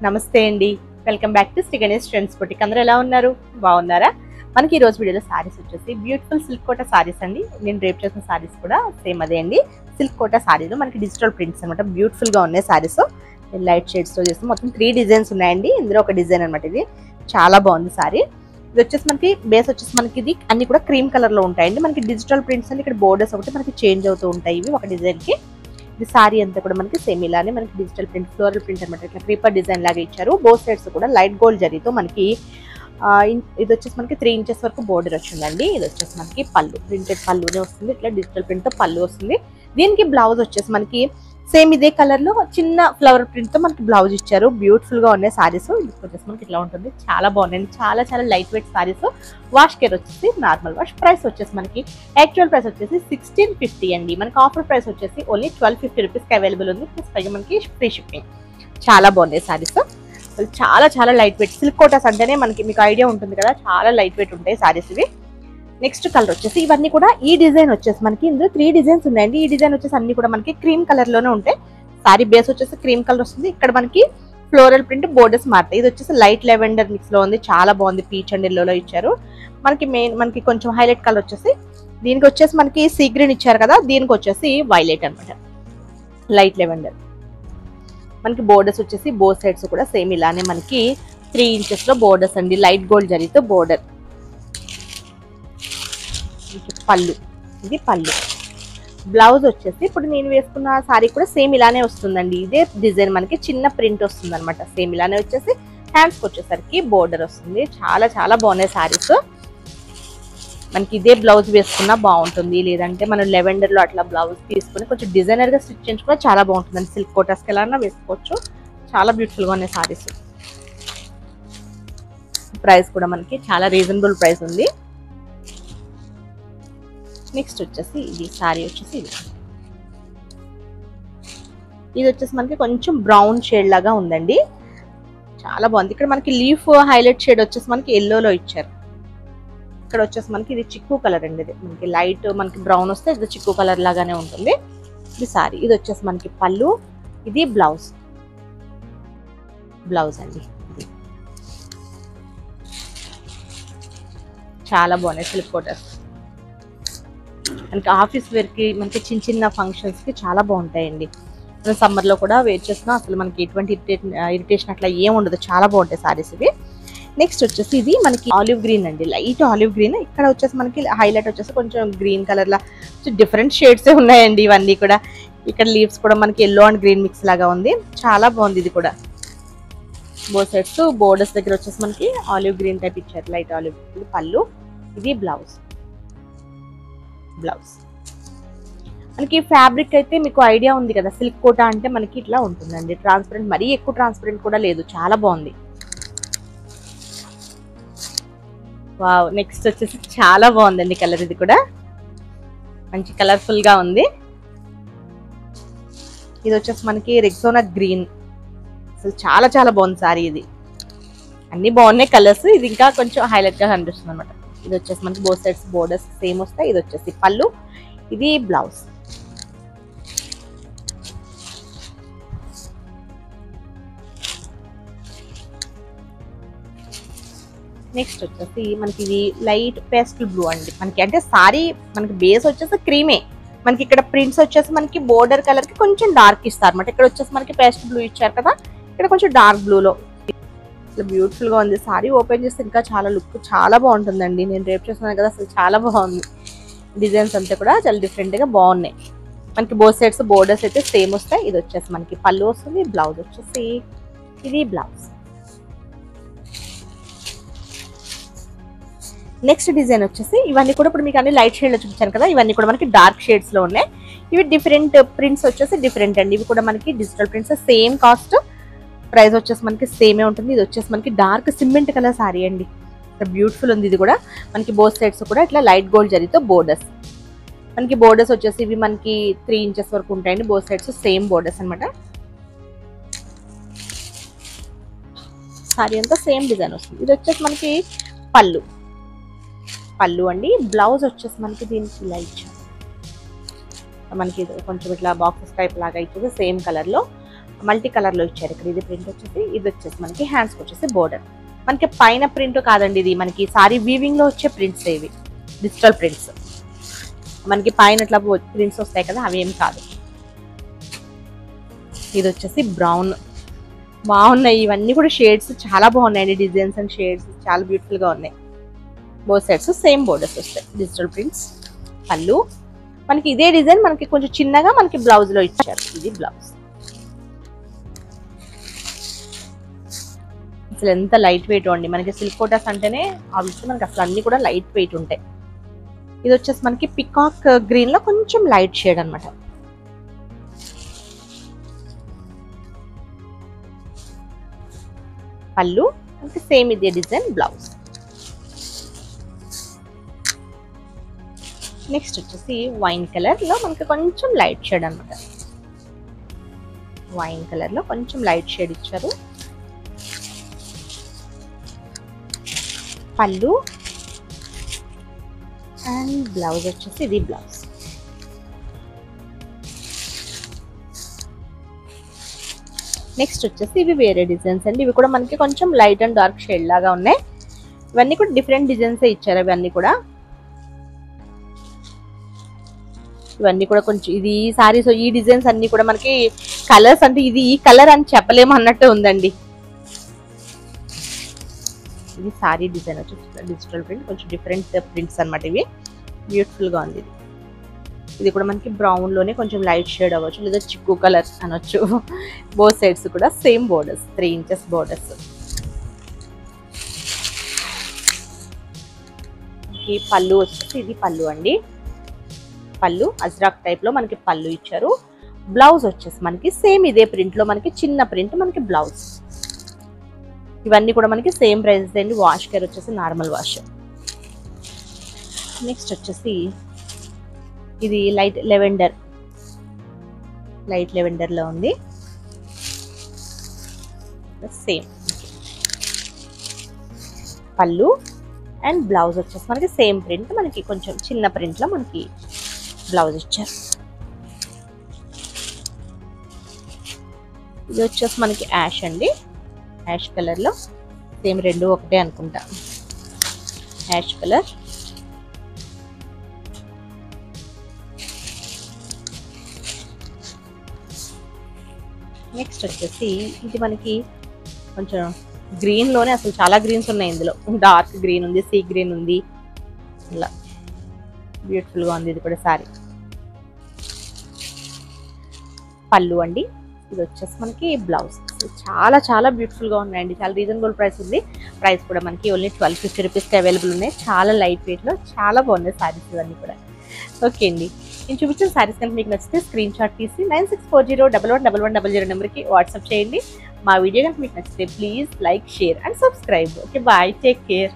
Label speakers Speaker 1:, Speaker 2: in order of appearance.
Speaker 1: నమస్తే అండి, welcome back to Shri Ganesh trends boutique. అందరూ ఎలా ఉన్నారు? బాగున్నారా? మనకి ఈ రోజు వీడియోలో సారీస్ వచ్చేసి బ్యూటిఫుల్ సిల్క్ కోటా సారీస్ అండి. నేను రేప్ చేసిన సారీస్ కూడా సేమ్ అదే అండి. సిల్క్ కోటా సారీలో మనకి డిజిటల్ ప్రింట్స్ అనమాట, బ్యూటిఫుల్ గా ఉన్నాయి సారీస్. లైట్ షేడ్స్ తో చేస్తాం. మొత్తం 3 డిజైన్స్ ఉన్నాయండి. ఇందులో ఒక డిజైన్ అనమాట. ఇది చాలా బాగుంది సారీ. ఇది వచ్చేసి మనకి బేస్ వచ్చేసి మనకి ఇది అన్ని కూడా క్రీమ్ కలర్ లో ఉంటాయండి. మనకి డిజిటల్ ప్రింట్స్ అంటే ఇక్కడ బోర్డర్స్ ఒకటి మనకి చేంజ్ అవుతూ ఉంటాయి. ఇవి ఒక డిజైన్ కి. ఇది సారీ అంతా కూడా మనకి సేమ్ ఇలానే మనకి డిజిటల్ ప్రింట్, ఫ్లోరల్ ప్రింట్ అనమాట. ఇట్లా క్రీపర్ డిజైన్ లాగా ఇచ్చారు. బోత్ సైడ్స్ కూడా లైట్ గోల్డ్ జరీతో మనకి ఇది వచ్చేసి మనకి 3 ఇంచెస్ వరకు బోర్డర్ వచ్చిందండి. ఇది వచ్చేసి మనకి పళ్ళు, ప్రింటెడ్ పళ్ళునే వస్తుంది. ఇట్లా డిజిటల్ ప్రింట్ తో పళ్ళు వస్తుంది. దీనికి బ్లౌజ్ వచ్చేసి మనకి సేమ్ ఇదే కలర్ లో చిన్న ఫ్లవర్ ప్రింట్ తో మనకి బ్లౌజ్ ఇచ్చారు. బ్యూటిఫుల్ గా ఉన్నాయి సారీస్. ఇది వచ్చేసి మనకి ఇట్లా ఉంటుంది. చాలా బాగున్నాయి. చాలా చాలా light weight saris. Wash care వచ్చేసి నార్మల్ వాష్. ప్రైస్ వచ్చేసి మనకి యాక్చువల్ ప్రైస్ వచ్చేసి 1650 అండి. మనకి ఆఫర్ ప్రైస్ వచ్చేసి ఓన్లీ 1250 రూపీస్ కి అవైలబుల్ ఉంది. ప్లస్ పైగా మనకి ఫ్రీ షిప్పింగ్. చాలా బాగున్నాయి సారీస్. చాలా చాలా లైట్ వెయిట్. సిల్క్ కోటాస్ అంటేనే మనకి మీకు ఐడియా ఉంటుంది కదా, చాలా లైట్ వెయిట్ ఉంటాయి సారీస్ ఇవి. నెక్స్ట్ కలర్ వచ్చేసి ఇవన్నీ కూడా ఈ డిజైన్ వచ్చేసి మనకి ఇందులో 3 డిజైన్స్ ఉన్నాయండి. ఈ డిజైన్ వచ్చేసి అన్ని కూడా మనకి క్రీమ్ కలర్ లోనే ఉంటాయి. సారీ బేస్ వచ్చేసి క్రీమ్ కలర్ వస్తుంది. ఇక్కడ మనకి ఫ్లోరల్ ప్రింట్ బోర్డర్స్ మారుతాయి. ఇది వచ్చేసి లైట్ లెవెండర్ మిక్స్ లో ఉంది. చాలా బాగుంది. పీచ్ అండ్ ఎల్లోలో ఇచ్చారు. మనకి కొంచెం హైలైట్ కలర్ వచ్చేసి దీనికి వచ్చేసి మనకి సీ గ్రీన్ ఇచ్చారు కదా, దీనికి వచ్చేసి వైలెట్ అనమాట, లైట్ లెవెండర్. మనకి బోర్డర్స్ వచ్చేసి బోత్ సైడ్స్ కూడా సేమ్ ఇలానే మనకి 3 ఇంచెస్ లో బోర్డర్స్ అండి. లైట్ గోల్డ్ జరీతో బోర్డర్. పళ్ళు, ఇది పళ్ళు. బ్లౌజ్ వచ్చేసి ఇప్పుడు నేను వేసుకున్న సారీ కూడా సేమ్ ఇలానే వస్తుందండి. ఇదే డిజైన్ మనకి చిన్న ప్రింట్ వస్తుంది అనమాట. సేమ్ ఇలానే వచ్చేసి హ్యాండ్స్కి వచ్చేసరికి బోర్డర్ వస్తుంది. చాలా చాలా బాగున్నాయి సారీస్. మనకి ఇదే బ్లౌజ్ వేసుకున్నా బాగుంటుంది. లేదంటే మనం లెవెండర్ లో అట్లా బ్లౌజ్ తీసుకుని కొంచెం డిజైనర్ గా స్టిచ్ చేయించుకున్నా చాలా బాగుంటుంది. సిల్క్ కోటాస్కి ఎలా వేసుకోవచ్చు. చాలా బ్యూటిఫుల్ గా ఉన్నాయి సారీస్. ప్రైస్ కూడా మనకి చాలా రీజనబుల్ ప్రైస్ ఉంది. నెక్స్ట్ వచ్చేసి ఇది సారీ వచ్చేసి ఇది వచ్చేసి మనకి కొంచెం బ్రౌన్ షేడ్ లాగా ఉందండి. చాలా బాగుంది. ఇక్కడ మనకి లీఫ్ హైలైట్ షేడ్ వచ్చేసి మనకి ఎల్లోలో ఇచ్చారు. ఇక్కడ వచ్చేసి మనకి ఇది చిక్కు కలర్ అండి. ఇది మనకి లైట్ మనకి బ్రౌన్ వస్తే ఇది చిక్కు కలర్ లాగానే ఉంటుంది. ఇది సారీ. ఇది వచ్చేసి మనకి పళ్ళు, ఇది బ్లౌజ్. బ్లౌజ్ అండి. చాలా బాగున్నాయి సిల్క్ కోటాస్. మనకి ఆఫీస్ వేర్ కి, మనకి చిన్న చిన్న ఫంక్షన్స్ కి చాలా బాగుంటాయండి. మనం సమ్మర్ లో కూడా వేర్ చేసినా అసలు మనకి ఎటువంటి ఇరిటేషన్ అట్లా ఏం ఉండదు. చాలా బాగుంటాయి సారీస్ ఇవి. నెక్స్ట్ వచ్చేసి ఇది మనకి ఆలివ్ గ్రీన్ అండి, లైట్ ఆలివ్ గ్రీన్. ఇక్కడ వచ్చేసి మనకి హైలైట్ వచ్చేసి కొంచెం గ్రీన్ కలర్ లా డిఫరెంట్ షేడ్స్ ఉన్నాయండి ఇవన్నీ కూడా. ఇక్కడ లీవ్స్ కూడా మనకి ఎల్లో అండ్ గ్రీన్ మిక్స్ లాగా ఉంది. చాలా బాగుంది. ఇది కూడా బోత్ సైడ్స్ బోర్డర్స్ దగ్గర వచ్చేసి మనకి ఆలివ్ గ్రీన్ టైప్ ఇచ్చారు, లైట్ ఆలివ్. ఇది పళ్ళు, ఇది బ్లౌజ్. బ్లౌజ్ మనకి ఫ్యాబ్రిక్ అయితే మీకు ఐడియా ఉంది కదా, సిల్క్ కోటా అంటే మనకి ఇట్లా ఉంటుందండి. ట్రాన్స్పరెంట్, మరీ ఎక్కువ ట్రాన్స్పరెంట్ కూడా లేదు. చాలా బాగుంది. వావ్. నెక్స్ట్ వచ్చేసి చాలా బాగుందండి కలర్. ఇది కూడా మంచి కలర్ఫుల్ గా ఉంది. ఇది వచ్చేసి మనకి రెక్సోనా గ్రీన్. అసలు చాలా చాలా బాగుంది సారీ. ఇది అన్ని బాగున్నాయి కలర్స్. ఇది ఇంకా కొంచెం హైలైట్ గా కనిపిస్తుంది అనమాట. ఇది వచ్చేసి మనకి బోత్ సైడ్స్ బోర్డర్స్ సేమ్ వస్తాయి. ఇది వచ్చేసి పళ్ళు, ఇది బ్లౌజ్. నెక్స్ట్ వచ్చేసి మనకి ఇది లైట్ పేస్టల్ బ్లూ అండి. మనకి అంటే సారీ మనకి బేస్ వచ్చేసి క్రీమే. మనకి ఇక్కడ ప్రింట్స్ వచ్చేసి మనకి బోర్డర్ కలర్ కి కొంచెం డార్క్ ఇస్తారు అనమాట. ఇక్కడ వచ్చేసి మనకి పేస్టల్ బ్లూ ఇచ్చారు కదా, ఇక్కడ కొంచెం డార్క్ బ్లూలో. బ్యూటిఫుల్ గా ఉంది. సారీ ఓపెన్ చేస్తే ఇంకా చాలా లుక్ చాలా బాగుంటుందండి. నేను రేపు చేస్తున్నాను కదా, అసలు చాలా బాగుంది. డిజైన్స్ అంతా కూడా చాలా డిఫరెంట్ గా బాగున్నాయి. మనకి బోత్ సైడ్స్ బోర్డర్స్ అయితే సేమ్ వస్తాయి. ఇది వచ్చేసి మనకి పళ్ళు వస్తుంది. బ్లౌజ్ వచ్చేసి ఇది బ్లౌజ్. నెక్స్ట్ డిజైన్ వచ్చేసి ఇవన్నీ కూడా ఇప్పుడు మీకు అన్ని లైట్ షేడ్ లో చూపించాను కదా, ఇవన్నీ కూడా మనకి డార్క్ షేడ్స్ లో ఉన్నాయి. ఇవి డిఫరెంట్ ప్రింట్స్ వచ్చేసి డిఫరెంట్ అండి. ఇవి కూడా మనకి digital prints. Same cost, price వచ్చేసి మనకి సేమే ఉంటుంది. ఇది వచ్చేసి మనకి డార్క్ సిమెంట్ కలర్ సారీ అండి. బ్యూటిఫుల్ ఉంది. ఇది కూడా మనకి బోత్ సైడ్స్ కూడా ఇట్లా లైట్ గోల్డ్ జరీతో బోర్డర్స్. మనకి బోర్డర్స్ వచ్చేసి ఇవి మనకి 3 ఇంచెస్ వరకు ఉంటాయండి. బోత్ సైడ్స్ సేమ్ బోర్డర్స్ అనమాట. సారీ అంతా సేమ్ డిజైన్ వస్తుంది. ఇది వచ్చేసి మనకి పళ్ళు, పళ్ళు అండి. బ్లౌజ్ వచ్చేసి మనకి దీనికి ఇలా ఇచ్చారు. మనకి కొంచెం ఇట్లా బాక్సెస్ టైప్ లాగా ఇచ్చేసి సేమ్ కలర్లో మల్టీ కలర్లో ఇచ్చారు ఇక్కడ. ఇది ప్రింట్ వచ్చేసి, ఇది వచ్చేసి మనకి హ్యాండ్స్కి వచ్చేసి బోర్డర్. మనకి పైన ప్రింట్ కాదండి, ఇది మనకి సారీ వీవింగ్లో వచ్చే ప్రింట్స్ ఇవి, డిజిటల్ ప్రింట్స్. మనకి పైన ఇట్లా ప్రింట్స్ వస్తాయి కదా, అవి ఏం కాదు. ఇది వచ్చేసి బ్రౌన్. బాగున్నాయి ఇవన్నీ కూడా, షేడ్స్ చాలా బాగున్నాయండి, డిజైన్స్ అండ్ షేడ్స్ చాలా బ్యూటిఫుల్గా ఉన్నాయి. బోత్ సైడ్స్ సేమ్ బోర్డర్స్ వస్తాయి, డిజిటల్ ప్రింట్స్. పళ్ళు మనకి ఇదే డిజైన్, మనకి కొంచెం చిన్నగా మనకి బ్లౌజ్లో ఇచ్చారు. ఇది బ్లౌజ్. అసలు ఎంత లైట్ వెయిట్ అండి, మనకి సిల్క్ కోటాస్ అంటేనే ఆబ్వియస్లీ మనకి అసలు అన్ని కూడా లైట్ వెయిట్ ఉంటాయి. ఇది వచ్చేసి మనకి పికాక్ గ్రీన్ లో కొంచెం లైట్ షేడ్ అనమాట. పళ్ళు అంటే సేమ్ ఇదే డిజైన్, బ్లౌజ్. నెక్స్ట్ వచ్చేసి వైన్ కలర్ లో మనకి కొంచెం లైట్ షేడ్ అనమాట. వైన్ కలర్ లో కొంచెం లైట్ షేడ్ ఇచ్చారు. పళ్ళు అండ్ బ్లౌజ్ వచ్చేసి ఇది బ్లౌజ్. నెక్స్ట్ వచ్చేసి ఇవి వేరే డిజైన్స్ అండి. ఇవి కూడా మనకి కొంచెం లైట్ అండ్ డార్క్ షేడ్ లాగా ఉన్నాయి. ఇవన్నీ కూడా డిఫరెంట్ డిజైన్స్ ఇచ్చారు. ఇవన్నీ కూడా కొంచెం ఇది సారీస్, ఈ డిజైన్స్ అన్ని కూడా మనకి కలర్స్ అంటే ఇది ఈ కలర్ అని చెప్పలేము అన్నట్టు ఉందండి. ఇది సారీ డిజైన్ వచ్చి డిజిటల్ ప్రింట్, కొంచెం డిఫరెంట్ ప్రింట్స్ అనమాట. ఇవి బ్యూటిఫుల్ గా ఉంది. ఇది కూడా మనకి బ్రౌన్ లోనే కొంచెం లైట్ షేడ్ అవ్వచ్చు, లేదా చిక్కు కలర్ అనొచ్చు. బోత్ సైడ్స్ కూడా సేమ్ బోర్డర్స్, 3 ఇంచెస్ బోర్డర్స్. ఈ పళ్ళు వచ్చేసి ఇది పళ్ళు అండి. పళ్ళు అజ్రాక్ టైప్ లో మనకి పళ్ళు ఇచ్చారు. బ్లౌజ్ వచ్చేసి మనకి సేమ్ ఇదే ప్రింట్ లో మనకి చిన్న ప్రింట్ మనకి బ్లౌజ్. ఇవన్నీ కూడా మనకి సేమ్ ప్రైసెస్ అండి. వాష్ కేర్ వచ్చేసి నార్మల్ వాష్. నెక్స్ట్ వచ్చేసి ఇది లైట్ లెవెండర్ లో ఉంది. సేమ్ పళ్ళు అండ్ బ్లౌజ్ వచ్చేసి మనకి సేమ్ ప్రింట్, మనకి కొంచెం చిన్న ప్రింట్ లో మనకి బ్లౌజ్ ఇచ్చారు. ఇది వచ్చేసి మనకి యాష్ అండి. యాష్ కలర్ లో సేమ్ రెండు ఒకటే అనుకుంటా, యాష్ కలర్. నెక్స్ట్ వచ్చేసి ఇది మనకి కొంచెం గ్రీన్ లోనే, అసలు చాలా గ్రీన్స్ ఉన్నాయి ఇందులో. డార్క్ గ్రీన్ ఉంది, సీ గ్రీన్ ఉంది, ఇలా బ్యూటిఫుల్ గా ఉంది. ఇది కూడా సారీ. పళ్ళు అండి. ఇది వచ్చేసి మనకి బ్లౌజ్. చాలా చాలా బ్యూటిఫుల్ గా ఉన్నాయండి. చాలా రీజనబుల్ ప్రైస్ ఉంది. ప్రైస్ కూడా మనకి ఓన్లీ 1250 రూపీస్కి అవైలబుల్ ఉన్నాయి. చాలా లైట్ వెయిట్ లో చాలా బాగున్నాయి సారీస్ ఇవన్నీ కూడా. ఓకే అండి, నేను చూపించిన సారీస్ కనుక మీకు నచ్చితే స్క్రీన్ షాట్ తీసి 9640111100 నెంబర్కి వాట్సాప్ చేయండి. మా వీడియో కనుక మీకు నచ్చితే please like, share and subscribe. Okay, bye, take care.